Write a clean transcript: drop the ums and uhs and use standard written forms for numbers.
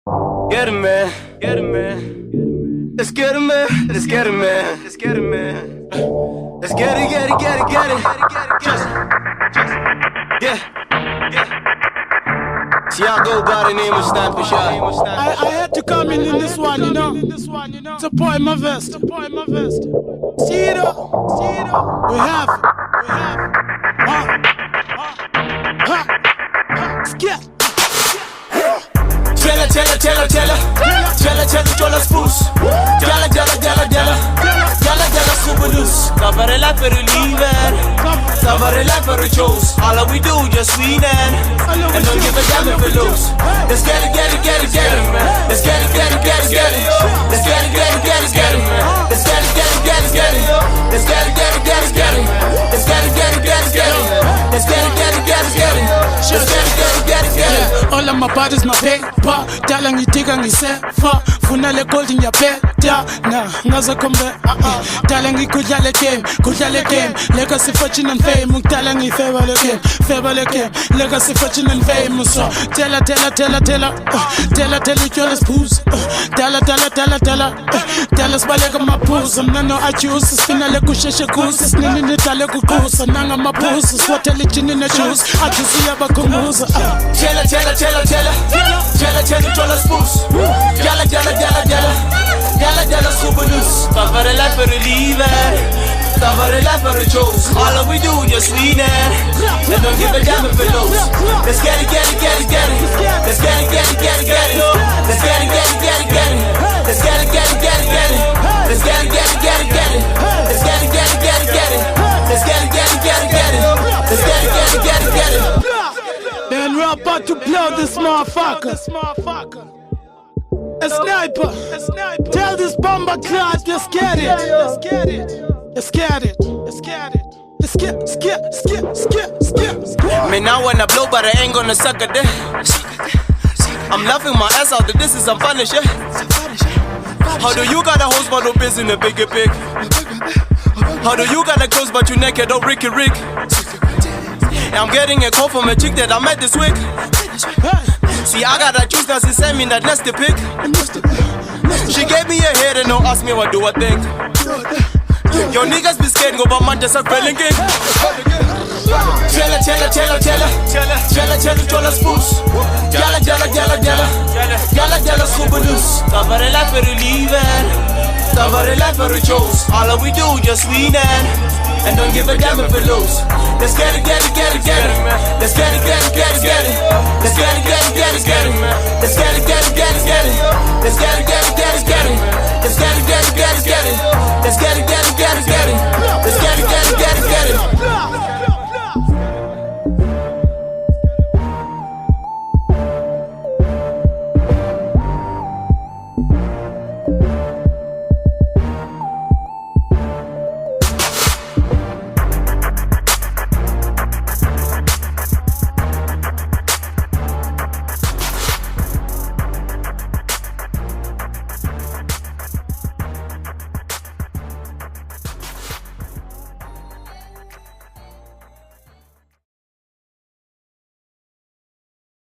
Get it, man. Get it, man. Let's get it, man. Let's get it, man. Let's get it, man. Let's get it, get it, get it, get it. Just, yeah. See, I go by the name of Sniper Shot. I had to come in this one, you know. To point my vest. See it up. We have it. Skip. Tella, spoes. Tella, super loose. Cover the life for the leaver. Cover the life for the chose. All that we do, just win it. And don't give a damn if we lose. Let's get it, get it, get it, get it. Let's get it, get it, get it, get it. Let's get it, get it, get it, get it. Let's get it, get it, get it, get it. Let's get it, get it, get it, get it. Let's get it, get it, get it, get it. Let's get it, get it, get it, get it. Let's get it, get it, get it, get it. All of my bodies, my paper. Tella ngitika ngisefa. Funa le gold ngiyapeta. Na ngaze kombe. Tella ngikudla le game. Legacy fortune and fame. Tella ngifeva le game. Legacy fortune and fame. So Tella. Tella your spoons. Tella. Tella sbaleka maphuzu. Mna no ajuice. Spina le kusheshe kusi. Snini nitale kukusa. Nanga maphuzu. Swatele jini ne juice. Ajuice yabakhumuza. Tella, spoes. Tella, super loose. Cover the life for the leaver. Cover the life for the chose. All that we do, just win it. And don't give a damn if we lose. Let's get it, get it, get it, get it. Let's get it, get it, get it, get it. Let's get it, get it, get it, get it. Let's get it, get it, get it, get it. Let's get it, get it, get it, get it. Let's get it, get it, get it, get it. Let's get it, get it, get it, get it. Let's get it, get it, get it, get it. Then we're about to blow this motherfucker. A sniper. Tell this bomber class, let's get it. Man, now when I blow, but I ain't gonna suck a dick. I'm laughing my ass out, this is unpunished, yeah. How do you got a hose but no biz in the bigger pig? How do you got a clothes but you naked, oh Ricky Rick? I'm getting a call from a chick that I met this week. See, I got a juice now, she sent me that nasty pic. She gave me a head and don't ask me what do I think. Yo niggas be scared, go by man just a quelling king. Tella, spoes. Tella, super loose. Cover the life for the leaver. Cover the life for the chose. All that we do, just win it. And don't give a damn if we lose. Let's get it, get it, get it, get it. Let's get it, get it, get it, get it. Let's get it, get it, get it, get it. Let's get it, get it, get it, get it. Let's get it, get it, get it, get it. Let's get it, get it, get it, get it. Let's get it.